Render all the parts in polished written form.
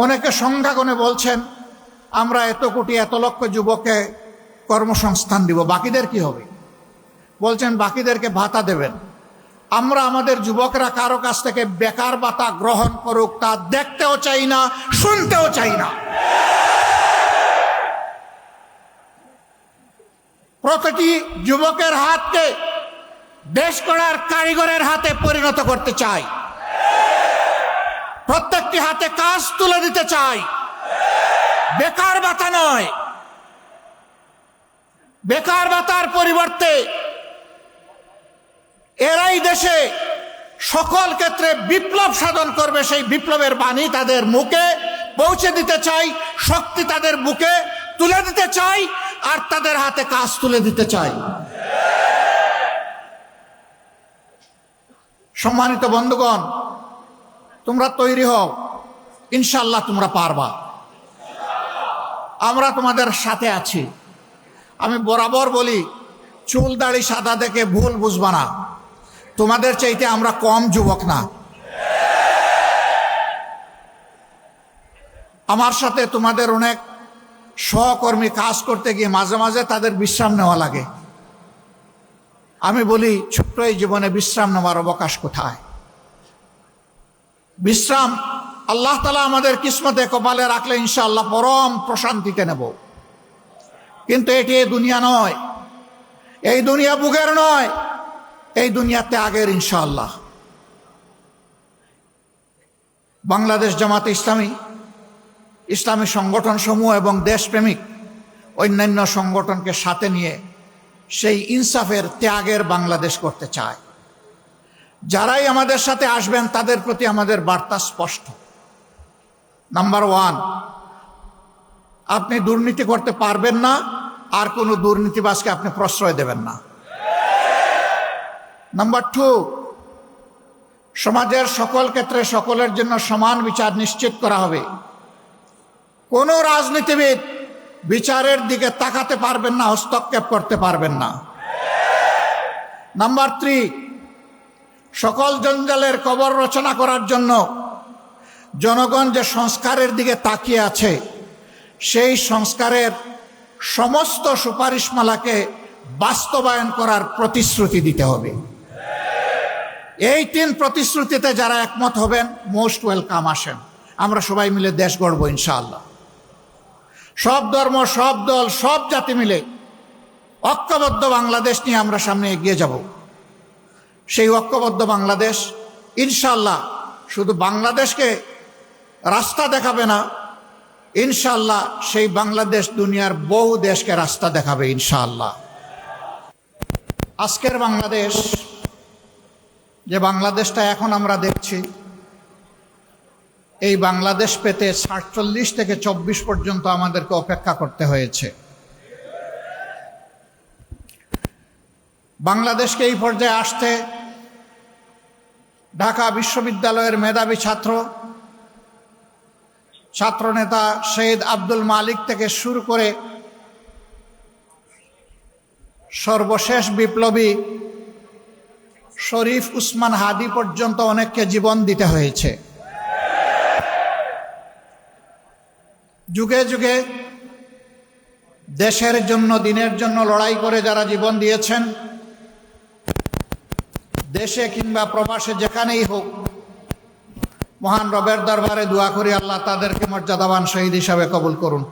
অনেকে সংখ্যা গুণে বলছেন আমরা এত কোটি এত লক্ষ যুবককে কর্মসংস্থান দিব, বাকিদের কি হবে? বলছেন বাকিদেরকে ভাতা দেবেন। আমরা আমাদের যুবকরা কারো কাছ থেকে বেকার ভাতা গ্রহণ করুক তা দেখতেও চাই না, শুনতেও চাই না। প্রতিটি যুবকের হাতকে দেশ গড়ার কারিগরের হাতে পরিণত করতে চাই। প্রত্যেকটি হাতে কাজ তুলে দিতে চাই, বেকার ভাতা নয়। বেকার ভাতার পরিবর্তে এরাই দেশে সকল ক্ষেত্রে বিপ্লব সাধন করবে, সেই বিপ্লবের বাণী তাদের মুখে পৌঁছে দিতে চাই, শক্তি তাদের বুকে তুলে দিতে চাই, আর তাদের হাতে কাজ তুলে দিতে চাই। সম্মানিত বন্ধুগণ, তোমরা তৈরি হও, ইনশাআল্লাহ তোমরা পারবা। আমরা তোমাদের সাথে আছি। আমি বরাবর বলি, চুল দাড়ি সাদা দেখে ভুল বুঝবা না, তোমাদের চাইতে আমরা কম যুবক না। আমার সাথে তোমাদের অনেক সহকর্মী কাজ করতে গিয়ে মাঝে মাঝে তাদের বিশ্রাম নেওয়া লাগে। আমি বলি, ছোট্ট এই জীবনে বিশ্রাম নেওয়ার অবকাশ কোথায়? বিশ্রাম আল্লাহ তাআলা আমাদের কিসমতে কপালে রাখলে ইনশাআল্লাহ পরম প্রশান্তিতে নেব। কিন্তু এটি এই দুনিয়া নয়, এই দুনিয়া বুকের নয়, এই দুনিয়া ত্যাগের ইনশাআল্লাহ। বাংলাদেশ জামাতে ইসলামী, ইসলামী সংগঠন সমূহ এবং দেশপ্রেমিক অন্যান্য সংগঠনকে সাথে নিয়ে সেই ইনসাফের ত্যাগের বাংলাদেশ করতে চায়। যারাই আমাদের সাথে আসবেন তাদের প্রতি আমাদের বার্তা স্পষ্ট। নাম্বার 1, আপনি দুর্নীতি করতে পারবেন না, আর কোনো দুর্নীতিবাজকে আপনি প্রশ্রয় দেবেন না। নাম্বার 2, সমাজের সকল ক্ষেত্রে সকলের জন্য সমান বিচার নিশ্চিত করা হবে। কোনো রাজনীতিবিদ বিচারের দিকে তাকাতে পারবেন না, হস্তক্ষেপ করতে পারবেন না। নাম্বার 3, সকল জঞ্জালের কবর রচনা করার জন্য জনগণ যে সংস্কারের দিকে তাকিয়ে আছে, সেই সংস্কারের সমস্ত সুপারিশমালাকে বাস্তবায়ন করার প্রতিশ্রুতি দিতে হবে। এই 3 প্রতিশ্রুতিতে যারা একমত হবেন, মোস্ট ওয়েলকাম, আসেন, আমরা সবাই মিলে দেশ গড়ব ইনশাআল্লাহ। সব ধর্ম, সব দল, সব জাতি মিলে ঐক্যবদ্ধ বাংলাদেশ নিয়ে আমরা সামনে এগিয়ে যাব। সেই ঐক্যবদ্ধ বাংলাদেশ ইনশাআল্লাহ শুধু বাংলাদেশকে রাস্তা দেখাবে না, ইনশাআল্লাহ সেই বাংলাদেশ দুনিয়ার বহু দেশকে রাস্তা দেখাবে ইনশাআল্লাহ। আজকের বাংলাদেশ, যে বাংলাদেশটা এখন আমরা দেখছি, এই বাংলাদেশ পেতে ৪৭ থেকে ২৪ পর্যন্ত আমাদেরকে অপেক্ষা করতে হয়েছে। বাংলাদেশকে এই পর্যায়ে আসতে ঢাকা বিশ্ববিদ্যালয়ের মেধাবী ছাত্রনেতা শহীদ আব্দুল মালিক থেকে শুরু করে সর্বশেষ বিপ্লবী শরীফ উসমান হাদি পর্যন্ত অনেককে জীবন দিতে হয়েছে। যুগে যুগে দেশের জন্য, দিনের জন্য লড়াই করে যারা জীবন দিয়েছেন, দেশে কিংবা প্রবাসে যেখানেই হোক, মহান রবের দরবারে দোয়া করি আল্লাহ তাদেরকে মর্যাদাবান শহীদ হিসাবে কবুল করুন।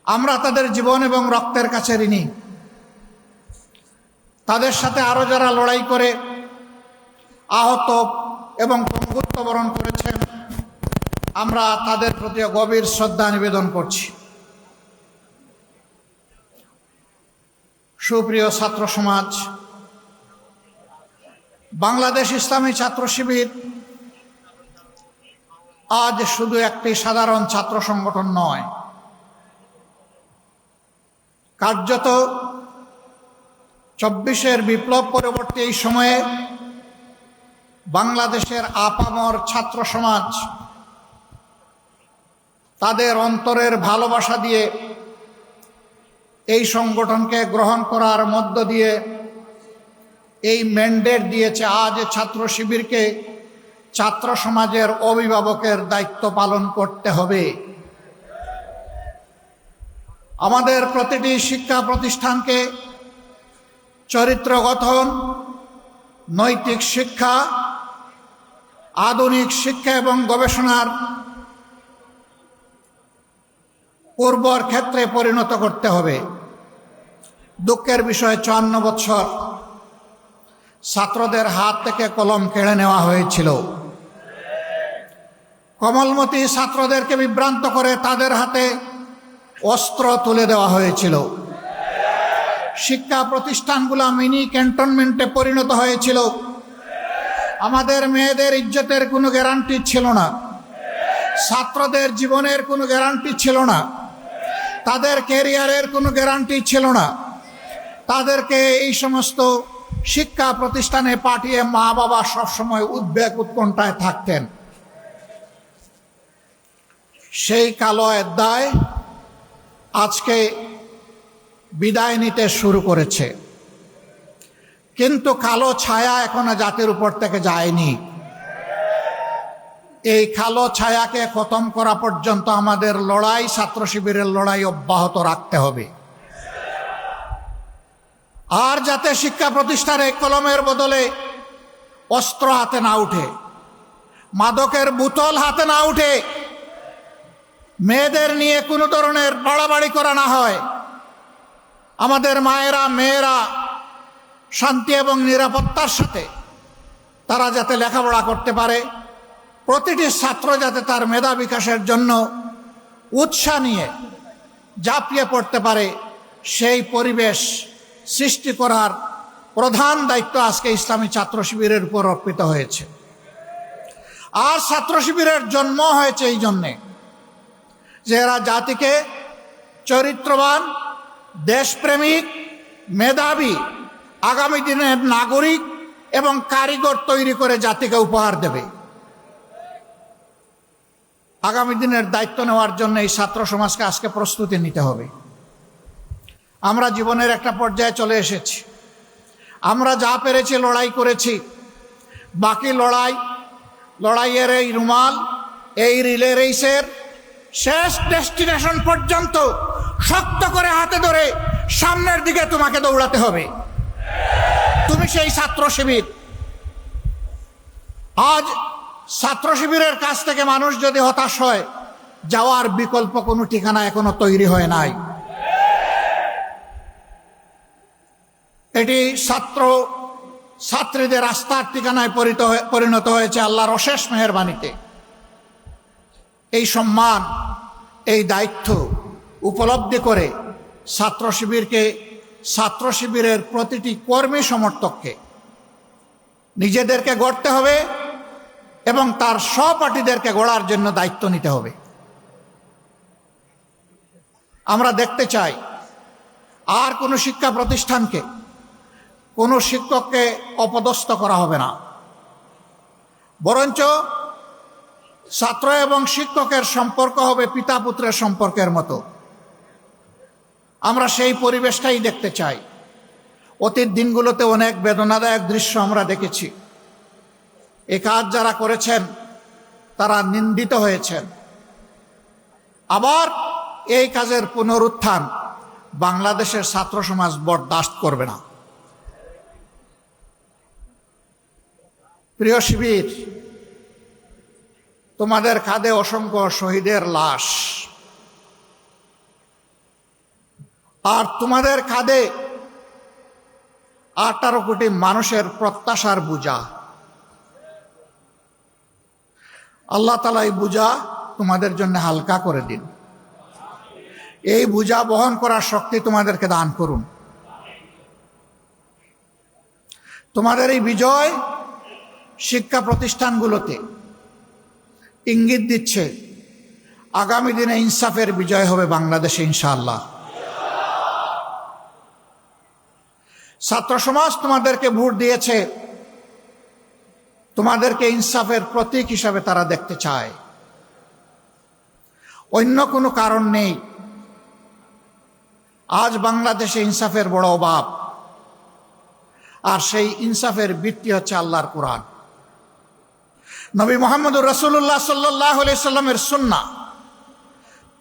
আমরা তাদের জীবন এবং রক্তের কাছে ঋণী। তাদের সাথে আরো যারা লড়াই করে আহত এবং পঙ্গুত্ব বরণ করেছেন, আমরা তাদের প্রতি গভীর শ্রদ্ধা নিবেদন করছি। সুপ্রিয় ছাত্র সমাজ, বাংলাদেশ ইসলামী ছাত্র শিবির আজ শুধু একটি সাধারণ ছাত্র সংগঠন নয়, কার্যত ২৪-এর বিপ্লব পরবর্তী এই সময়ে বাংলাদেশের আপামর ছাত্র সমাজ তাদের অন্তরের ভালোবাসা দিয়ে এই সংগঠনকে গ্রহণ করার মধ্য দিয়ে এই ম্যান্ডেট দিয়েছে আজ ছাত্র শিবিরকে ছাত্র সমাজের অভিভাবকের দায়িত্ব পালন করতে হবে। আমাদের প্রতিটি শিক্ষা প্রতিষ্ঠানকে চরিত্র গঠন, নৈতিক শিক্ষা, আধুনিক শিক্ষা এবং গবেষণার উর্বর ক্ষেত্রে পরিণত করতে হবে। দুঃখের বিষয় 54 বছর ছাত্রদের হাত থেকে কলম কেড়ে নেওয়া হয়েছিল। কোমলমতি ছাত্রদেরকে বিভ্রান্ত করে তাদের হাতে অস্ত্র তুলে দেওয়া হয়েছিল। শিক্ষা প্রতিষ্ঠানগুলো মিনি ক্যান্টনমেন্টে পরিণত হয়েছিল। আমাদের মেয়েদের ইজ্জতের কোনো গ্যারান্টি ছিল না, ছাত্রদের জীবনের কোনো গ্যারান্টি ছিল না, তাদের ক্যারিয়ারের কোনো গ্যারান্টি ছিল না। তাদেরকে এই সমস্ত শিক্ষা প্রতিষ্ঠানে পাঠিয়ে মা বাবা সবসময় উদ্বেগ উৎকণ্ঠায় থাকতেন। সেই কালো অধ্যায় আজকে বিদায় নিতে শুরু করেছে, কিন্তু কালো ছায়া এখনো জাতির উপর থেকে যায়নি। এই কালো ছায়াকে খতম করা পর্যন্ত আমাদের লড়াই, ছাত্র শিবিরের লড়াই অব্যাহত রাখতে হবে। আর যাতে শিক্ষা প্রতিষ্ঠানে কলমের বদলে অস্ত্র হাতে না উঠে, মাদকের বোতল হাতে না উঠে, মেয়েদের নিয়ে কোনো ধরনের বাড়াবাড়ি করা না হয়। আমাদের মায়েরা, মেয়েরা শান্তি এবং নিরাপত্তার সাথে তারা যাতে লেখাপড়া করতে পারে, প্রতিটি ছাত্র যাতে তার মেধা বিকাশের জন্য উৎসাহ নিয়ে ঝাঁপিয়ে পড়তে পারে, সেই পরিবেশ সৃষ্টি করার প্রধান দায়িত্ব আজকে ইসলামী ছাত্র শিবিরের উপর অর্পিত হয়েছে। আর ছাত্র শিবিরের জন্ম হয়েছে এই জন্যে যে এরা জাতিকে চরিত্রবান, দেশপ্রেমিক, মেধাবী, আগামী দিনের নাগরিক এবং কারিগর তৈরি করে জাতিকে উপহার দেবে। আগামী দিনের দায়িত্ব নেওয়ার জন্য এই ছাত্র সমাজকে আজকে প্রস্তুতি নিতে হবে। আমরা জীবনের একটা পর্যায়ে চলে এসেছি, আমরা যা পেরেছি লড়াই করেছি। বাকি লড়াইয়ের এই রুমাল, এই রিলে রেসের শেষ ডেস্টিনেশন পর্যন্ত শক্ত করে হাতে ধরে সামনের দিকে তোমাকে দৌড়াতে হবে। তুমি সেই ছাত্র শিবির। আজ ছাত্র শিবিরের কাছ থেকে মানুষ যদি হতাশ হয়, যাওয়ার বিকল্প কোনো ঠিকানা এখনো তৈরি হয় নাই। এটি ছাত্রীদের আস্থার ঠিকানায় পরিণত হয়েছে আল্লাহর অশেষ মেহেরবানিতে। এই সম্মান, এই দায়িত্ব উপলব্ধি করে ছাত্র শিবিরের প্রতিটি কর্মী সমর্থককে নিজেদেরকে গড়তে হবে এবং তার সহপাঠীদেরকে গড়ার জন্য দায়িত্ব নিতে হবে। আমরা দেখতে চাই আর কোনো শিক্ষা প্রতিষ্ঠানকে, কোনো শিক্ষককে অপদস্থ করা হবে না, বরঞ্চ ছাত্র এবং শিক্ষকের সম্পর্ক হবে পিতা পুত্রের সম্পর্কের মতো। আমরা সেই পরিবেশটাই দেখতে চাই। অতীত দিনগুলোতে অনেক বেদনাদায়ক দৃশ্য আমরা দেখেছি। এ কাজ যারা করেছেন তারা নিন্দিত হয়েছেন। আবার এই কাজের পুনরুত্থান বাংলাদেশের ছাত্র সমাজ বরদাস্ত করবে না। প্রিয় শিবির, তোমাদের কাঁধে অসংখ্য শহীদের লাশ, আর তোমাদের কাঁধে 18 কোটি মানুষের প্রত্যাশার বোঝা। আল্লাহ তাআলা এই বোঝা তোমাদের জন্য হালকা করে দিন। এই বোঝা বহন করার শক্তি তোমাদেরকে দান করুন। তোমাদের এই বিজয় শিক্ষা প্রতিষ্ঠানগুলোতে ইঙ্গিত দিচ্ছে আগামী দিনে ইনসাফের বিজয় হবে বাংলাদেশে ইনশাআল্লাহ। ছাত্র সমাজ তোমাদেরকে ভোট দিয়েছে, তোমাদেরকে ইনসাফের প্রতীক হিসাবে তারা দেখতে চায়। অন্য কোনো কারণ নেই। আজ বাংলাদেশে ইনসাফের বড় অভাব, আর সেই ইনসাফের ভিত্তি হচ্ছে আল্লাহর কোরআন। নবী মুহাম্মদুর রাসূলুল্লাহ সাল্লাল্লাহু আলাইহি সাল্লামের সুন্নাহ,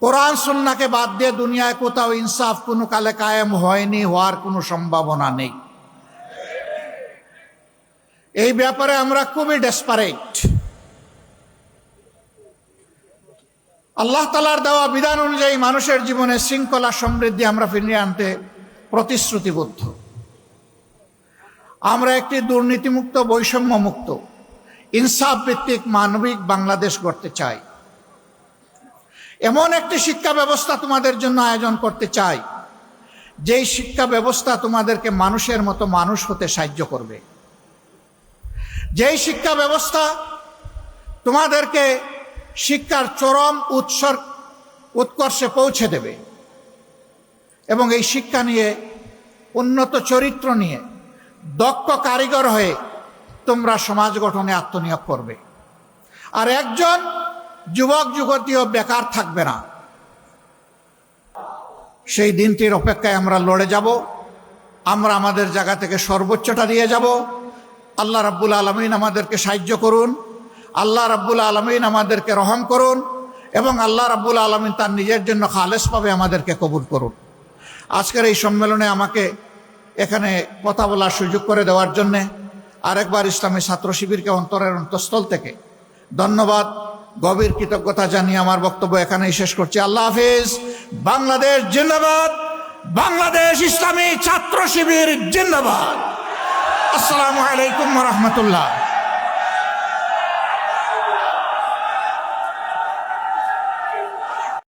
কোরআন সুন্নাহকে বাদ দিয়ে দুনিয়ায় কোথাও ইনসাফ কোনো কালে কায়েম হয়নি, হওয়ার কোনো সম্ভাবনা নেই। এই ব্যাপারে আমরা খুবই ডেসপারেট। আল্লাহ তাআলার দেওয়া বিধান অনুযায়ী মানুষের জীবনে শৃঙ্খলা সমৃদ্ধি আমরা ফিরিয়ে আনতে প্রতিশ্রুতিবদ্ধ। আমরা একটি দুর্নীতিমুক্ত, বৈষম্যমুক্ত, ইনসাফ ভিত্তিক মানবিক বাংলাদেশ গড়তে চাই। এমন একটি শিক্ষা ব্যবস্থা তোমাদের জন্য আয়োজন করতে চাই, যেই শিক্ষা ব্যবস্থা তোমাদেরকে মানুষের মতো মানুষ হতে সাহায্য করবে, যেই শিক্ষা ব্যবস্থা তোমাদেরকে শিক্ষার চরম উৎকর্ষে পৌঁছে দেবে এবং এই শিক্ষা নিয়ে, উন্নত চরিত্র নিয়ে, দক্ষ কারিগর হয়ে তোমরা সমাজ গঠনে আত্মনিয়োগ করবে। আর একজন যুবক যুবতীও বেকার থাকবে না। সেই দিনটির অপেক্ষায় আমরা লড়ে যাব। আমরা আমাদের জায়গা থেকে সর্বোচ্চটা দিয়ে যাব। আল্লাহ রাব্বুল আলামিন আমাদেরকে সাহায্য করুন, আল্লাহ রাব্বুল আলামিন আমাদেরকে রহম করুন এবং আল্লাহ রাব্বুল আলামিন তার নিজের জন্য খালেসভাবে আমাদেরকে কবুল করুন। আজকের এই সম্মেলনে আমাকে এখানে কথা বলার সুযোগ করে দেওয়ার জন্যে আরেকবার ইসলামী ছাত্র শিবিরকে অন্তরের অন্তঃস্থল থেকে ধন্যবাদ, গভীর কৃতজ্ঞতা জানিয়ে আমার বক্তব্য এখানেই শেষ করছি। আল্লাহ হাফিজ। বাংলাদেশ জিন্দাবাদ। বাংলাদেশ ইসলামী ছাত্র শিবির জিন্দাবাদ। আসসালামু আলাইকুম ওয়া রাহমাতুল্লাহ।